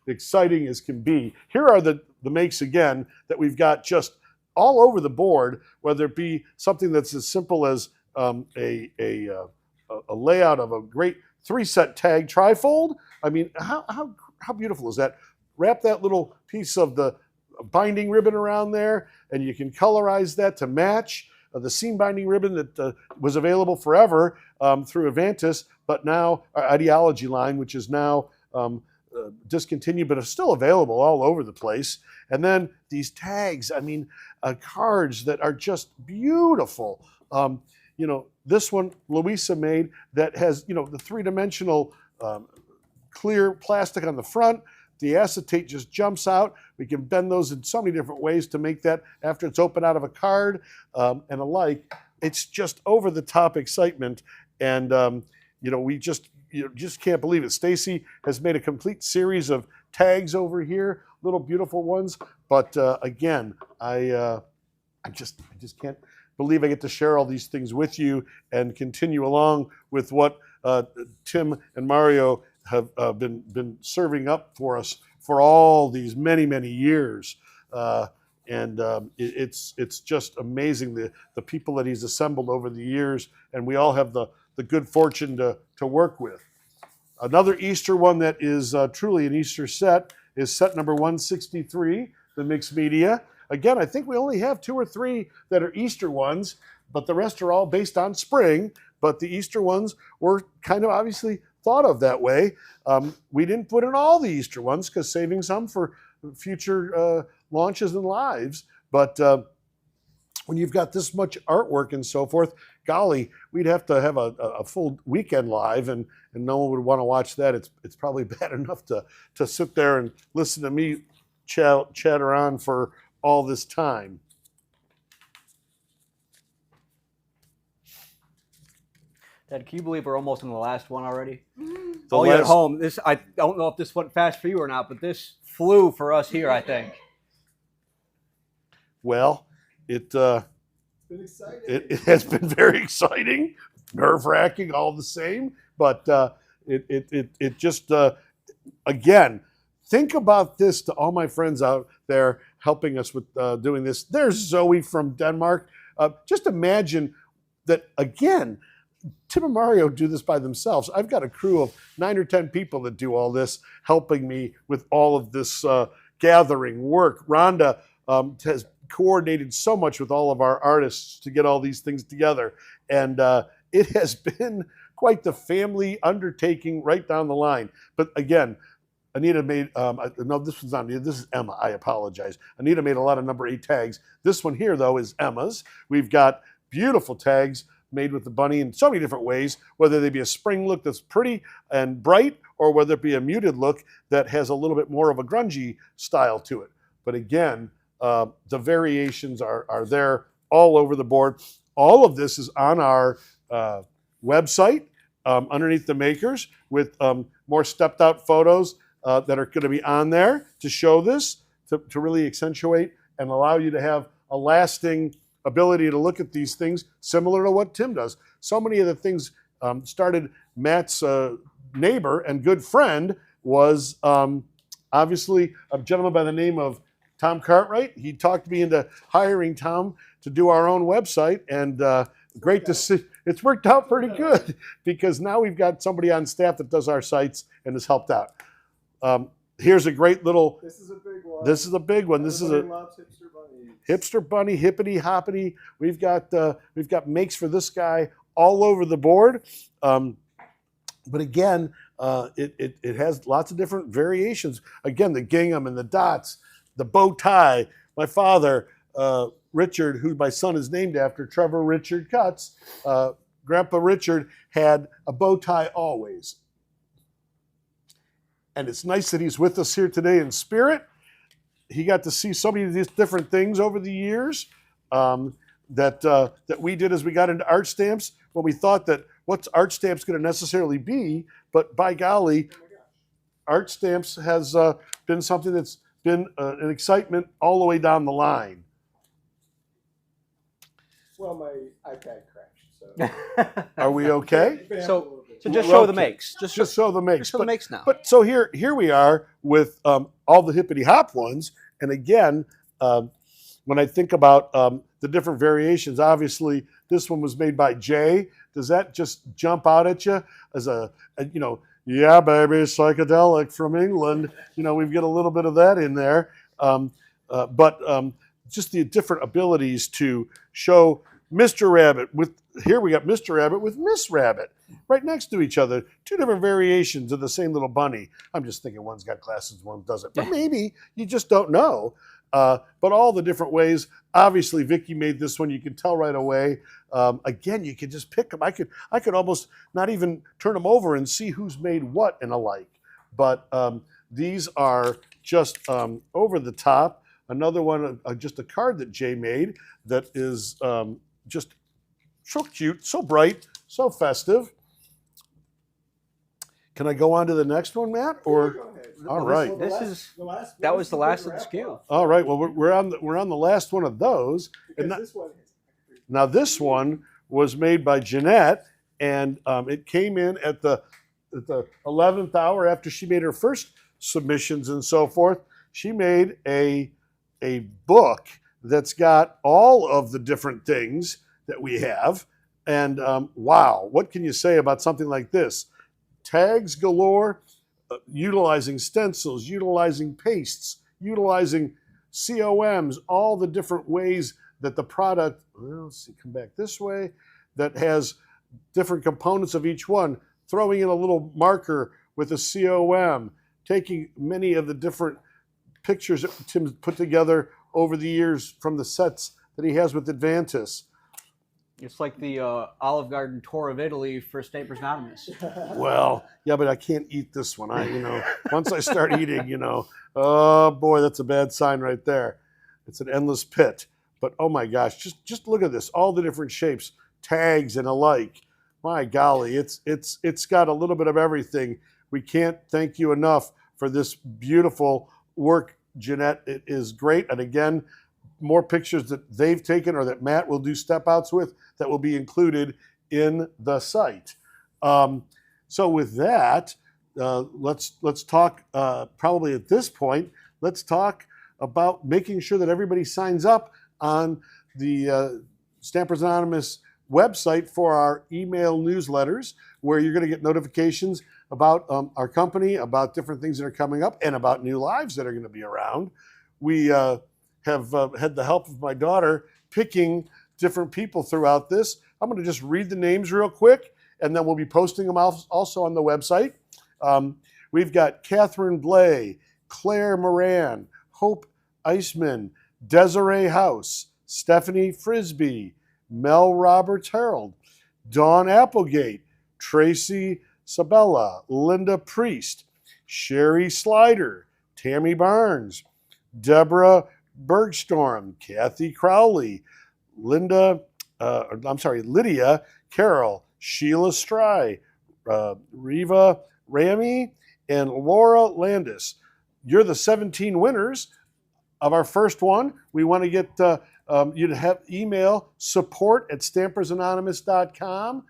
exciting as can be. Here are the makes again that we've got just all over the board, whether it be something that's as simple as a layout of a great 3-set tag trifold. I mean, how beautiful is that? Wrap that little piece of the binding ribbon around there, and you can colorize that to match the seam binding ribbon that was available forever through Avantis, but now our Ideology line, which is now discontinued, but is still available all over the place. And then these tags, I mean, cards that are just beautiful. You know, this one Louisa made that has, you know, the 3-dimensional clear plastic on the front. The acetate just jumps out. We can bend those in so many different ways to make that after it's open out of a card and alike. It's just over the top excitement. And, you know, you just can't believe it. Stacy has made a complete series of tags over here, little beautiful ones. But again, I just can't believe I get to share all these things with you and continue along with what Tim and Mario have been serving up for us for all these many years, and it's just amazing the people that he's assembled over the years, and we all have the good fortune to work with. Another Easter one that is truly an Easter set is set number 163, the mixed media. Again, I think we only have 2 or 3 that are Easter ones, but the rest are all based on spring. But the Easter ones were kind of obviously thought of that way. We didn't put in all the Easter ones because saving some for future launches and lives. But when you've got this much artwork and so forth, golly, we'd have to have a full weekend live, and no one would want to watch that. It's probably bad enough to sit there and listen to me chatter on for all this time. Dad, can you believe we're almost in the last one already? All you at home, I don't know if this went fast for you or not, but this flew for us here, I think. Well, it Been exciting. it has been very exciting, nerve-wracking all the same, but it just, again, think about this to all my friends out there helping us with doing this. There's Zoe from Denmark. Just imagine that, again, Tim and Mario do this by themselves. I've got a crew of 9 or 10 people that do all this, helping me with all of this gathering work. Rhonda has coordinated so much with all of our artists to get all these things together. And it has been quite the family undertaking right down the line. But again, Anita made, no, this was not Anita, this is Emma, I apologize. Anita made a lot of number 8 tags. This one here, though, is Emma's. We've got beautiful tags made with the bunny in so many different ways, whether they be a spring look that's pretty and bright, or whether it be a muted look that has a little bit more of a grungy style to it. But again, the variations are there all over the board. All of this is on our website underneath the makers with more stepped out photos that are going to be on there to show this, to really accentuate and allow you to have a lasting ability to look at these things similar to what Tim does. So many of the things started. Matt's neighbor and good friend was obviously a gentleman by the name of Tom Cartwright. He talked me into hiring Tom to do our own website, and great to see. It's worked out pretty good because now we've got somebody on staff that does our sites and has helped out. Here's a great little. This is a big one. This is a big one. This is a loves hipster bunnies. hipster bunny, hippity hoppity. We've got makes for this guy all over the board. But again, it has lots of different variations. Again, the gingham and the dots, the bow tie. My father, Richard, who my son is named after, Trevor Richard Cutts, Grandpa Richard had a bow tie always. And it's nice that he's with us here today in spirit. He got to see so many of these different things over the years that we did as we got into art stamps, when we thought that what's art stamps going to necessarily be, but by golly, art stamps has been something that's been an excitement all the way down the line. Well, my iPad crashed, so. Are we okay? So So just show the Okay. makes. Just show the makes. Just show the makes now. But so here we are with all the hippity hop ones, and again, when I think about the different variations, obviously this one was made by Jay. Does that just jump out at you as yeah, baby, psychedelic from England? We've got a little bit of that in there, but just the different abilities to show Mr. Rabbit here we got Mr. Rabbit with Miss Rabbit right next to each other. Two different variations of the same little bunny. I'm just thinking one's got glasses, one doesn't. But maybe you just don't know. But all the different ways. Obviously, Vicky made this one. You can tell right away. Again, you can just pick them. I could almost not even turn them over and see who's made what and alike. But these are just over the top. Another one, just a card that Jay made that is just so cute, so bright, so festive. Can I go on to the next one, Matt? Or Go ahead. all right. That was the last of the SKU. All right. Well, we're on the last one of those. And now this one was made by Jeanette, and it came in at the 11th hour after she made her first submissions and so forth. She made a book that's got all of the different things that we have. And wow, what can you say about something like this? Tags galore, utilizing stencils, utilizing pastes, utilizing COMs, all the different ways that the product, let's see, come back this way, that has different components of each one, throwing in a little marker with a COM, taking many of the different pictures that Tim's put together over the years from the sets that he has with Advantis. It's like the Olive Garden tour of Italy for Stampers Anonymous. Well, yeah, but I can't eat this one. Once I start eating, oh boy, that's a bad sign right there. It's an endless pit. But oh my gosh, just look at this, all the different shapes, tags and alike. My golly, it's got a little bit of everything. We can't thank you enough for this beautiful work, Jeanette. It is great. And again, more pictures that they've taken or that Matt will do step outs with that will be included in the site. So with that, let's talk, probably at this point, let's talk about making sure that everybody signs up on the Stampers Anonymous website for our email newsletters, where you're going to get notifications about our company, about different things that are coming up, and about new lives that are going to be around. We have had the help of my daughter picking different people throughout this. I'm going to just read the names real quick, and then we'll be posting them also on the website. We've got Catherine Blay, Claire Moran, Hope Eisman, Desiree House, Stephanie Frisbee, Mel Roberts Harold, Dawn Applegate, Tracy Sabella, Linda Priest, Sherry Slider, Tammy Barnes, Deborah Bergstorm, Kathy Crowley, Lydia Carroll, Sheila Stry, Riva Ramy, and Laura Landis. You're the 17 winners of our first one. We want to get you to have email support@stampersanonymous.com.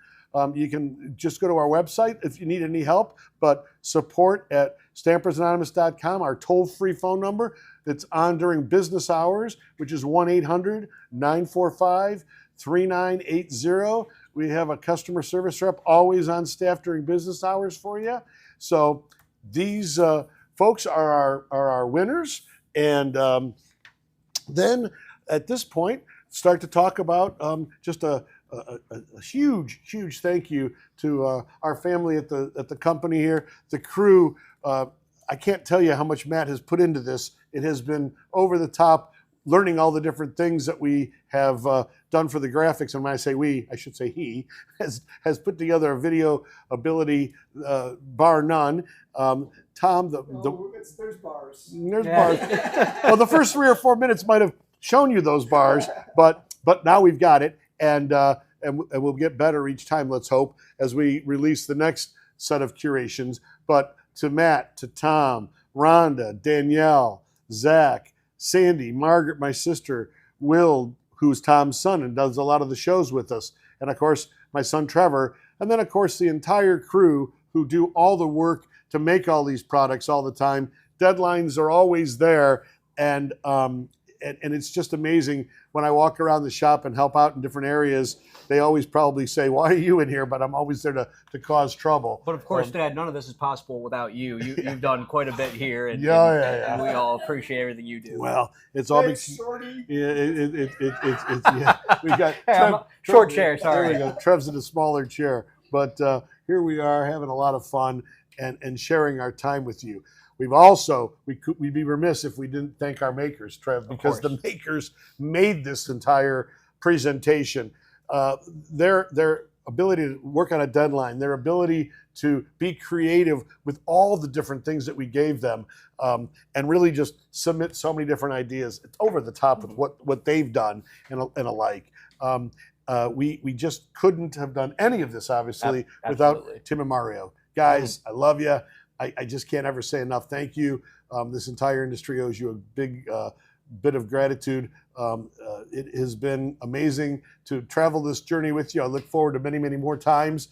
You can just go to our website if you need any help, but support@stampersanonymous.com, our toll-free phone number that's on during business hours, which is 1-800-945-3980. We have a customer service rep always on staff during business hours for you. So these folks are our winners. And then at this point, start to talk about just a huge thank you to our family at the company here, the crew. I can't tell you how much Matt has put into this. It has been over the top, learning all the different things that we have done for the graphics. And when I say we, I should say he has put together a video ability bar none. Tom, there's bars. There's bars. Well, the first 3 or 4 minutes might have shown you those bars, but now we've got it, and we'll get better each time, let's hope, as we release the next set of curations. But to Matt, to Tom, Rhonda, Danielle, Zach, Sandy, Margaret, my sister, Will, who's Tom's son and does a lot of the shows with us, and of course my son Trevor, And then, of course, the entire crew who do all the work to make all these products all the time. Deadlines are always there, and it's just amazing when I walk around the shop and help out in different areas. They always probably say, "Why are you in here?" But I'm always there to cause trouble. But of course, Dad, none of this is possible without you. You've done quite a bit here, and, Yeah. and we all appreciate everything you do. Well, it's all Thanks, Shorty. yeah. We got Short chair, sorry. There we go. Trev's in a smaller chair, but here we are having a lot of fun and sharing our time with you. We've also, we'd be remiss if we didn't thank our makers, Trev, because the makers made this entire presentation. Their ability to work on a deadline, their ability to be creative with all the different things that we gave them, and really just submit so many different ideas. It's over the top with what they've done and alike. We just couldn't have done any of this, obviously, without Tim and Mario. Guys, I love you. I just can't ever say enough thank you. This entire industry owes you a big bit of gratitude. It has been amazing to travel this journey with you. I look forward to many, many more times.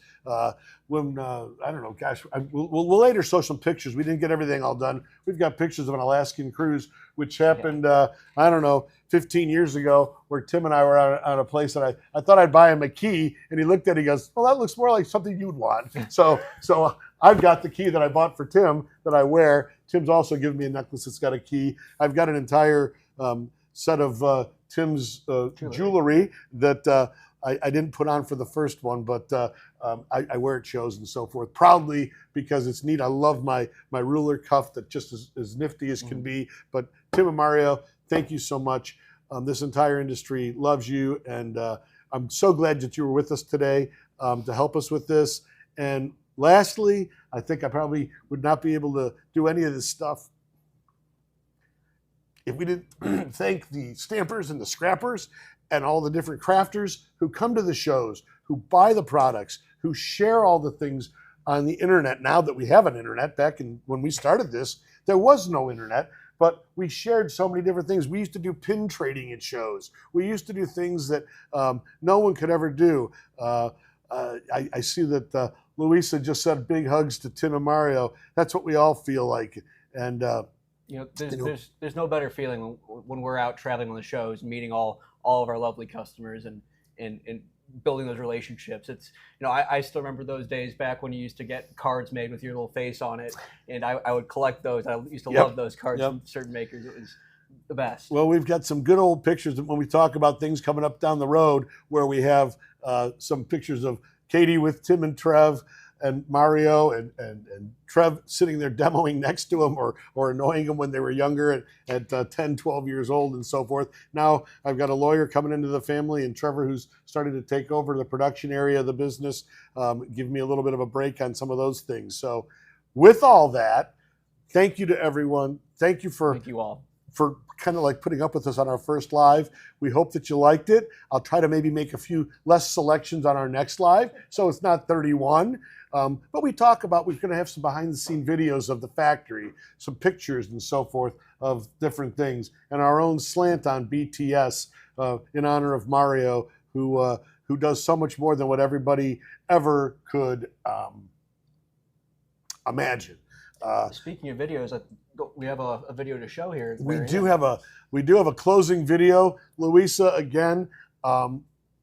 When I don't know, gosh, we'll later show some pictures. We didn't get everything all done. We've got pictures of an Alaskan cruise, which happened, I don't know, 15 years ago, where Tim and I were on a place, and I thought I'd buy him a key, and he looked at it, he goes, "Well, that looks more like something you'd want." So I've got the key that I bought for Tim that I wear. Tim's also given me a necklace that's got a key. I've got an entire set of Tim's jewelry that I didn't put on for the first one, but I wear at shows and so forth proudly because it's neat. I love my ruler cuff that just as nifty as can be. But Tim and Mario, thank you so much. This entire industry loves you, and I'm so glad that you were with us today to help us with this. And lastly, I think I probably would not be able to do any of this stuff if we didn't thank the stampers and the scrappers and all the different crafters who come to the shows, who buy the products, who share all the things on the internet. Now that we have an internet, back when we started this, there was no internet, but we shared so many different things. We used to do pin trading at shows. We used to do things that no one could ever do. I see that Louisa just said big hugs to Tim and Mario. That's what we all feel like. And there's no better feeling when we're out traveling on the shows, meeting all of our lovely customers and building those relationships. It's, I still remember those days back when you used to get cards made with your little face on it, and I would collect those. I used to love those cards from certain makers. It was the best. Well, we've got some good old pictures when we talk about things coming up down the road, where we have some pictures of Katie with Tim and Trev, and Mario and Trev sitting there demoing next to him or annoying him when they were younger at 10, 12 years old and so forth. Now I've got a lawyer coming into the family, and Trevor, who's starting to take over the production area of the business, give me a little bit of a break on some of those things. So with all that, thank you to everyone. Thank you all for kind of like putting up with us on our first live. We hope that you liked it. I'll try to maybe make a few less selections on our next live, so it's not 31. But we talk about, we're going to have some behind the scene videos of the factory, some pictures and so forth of different things, and our own slant on BTS in honor of Mario, who does so much more than what everybody ever could imagine. Speaking of videos, we have a video to show here. We do have a closing video. Louisa, again,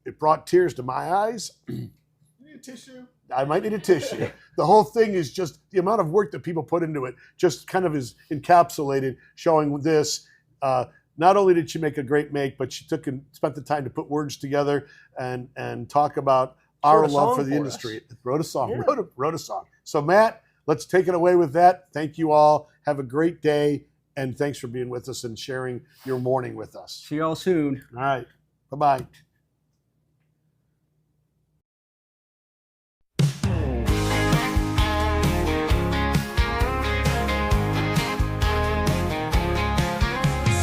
it brought tears to my eyes. You need a tissue? I might need a tissue. The whole thing is just the amount of work that people put into it, just kind of is encapsulated, showing this. Not only did she make a great make, but she took and spent the time to put words together and talk about our love for the industry. Wrote a song. Yeah. Wrote a song. So Matt, let's take it away with that. Thank you all. Have a great day, and thanks for being with us and sharing your morning with us. See you all soon. All right. Bye-bye.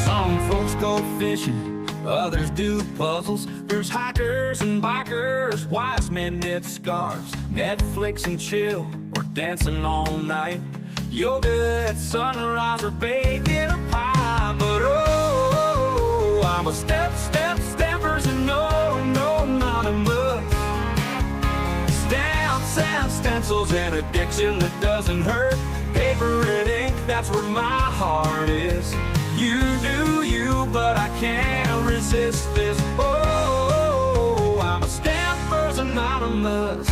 Some folks go fishing, others do puzzles. There's hikers and bikers, wise men knit scarves, Netflix and chill, or dancing all night. Yoga at sunrise or bathed in a pie. But oh, I'm a stampers and no, anonymous. Stamp stencils, an addiction that doesn't hurt. Paper and ink, that's where my heart is. You do you, but I can't resist this. Oh, I'm a Stampers Anonymous.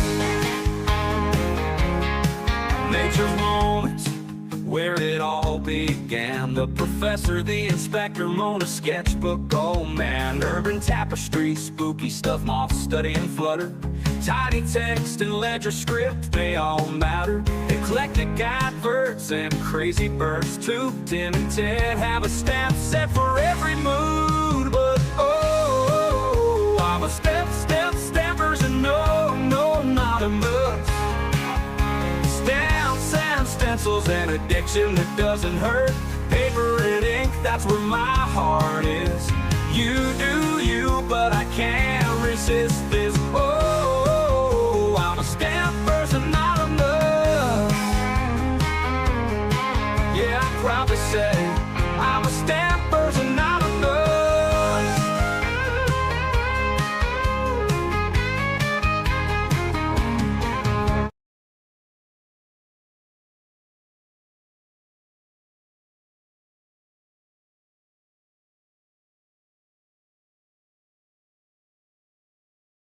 Nature's moments, where it all began. The professor, the inspector, Mona sketchbook, oh man. Urban tapestry, spooky stuff, moths study and flutter. Tiny text and ledger script, they all matter. Eclectic adverts and crazy birds too. Tim and Ted have a stamp set for every mood. But oh, I'm a Stampers and no, not a muss. Stamps and stencils, an addiction that doesn't hurt. Paper and ink, that's where my heart is. You do you, but I can't resist this. Oh, I'm a Stampers Anonymous. Yeah, I'm proud to say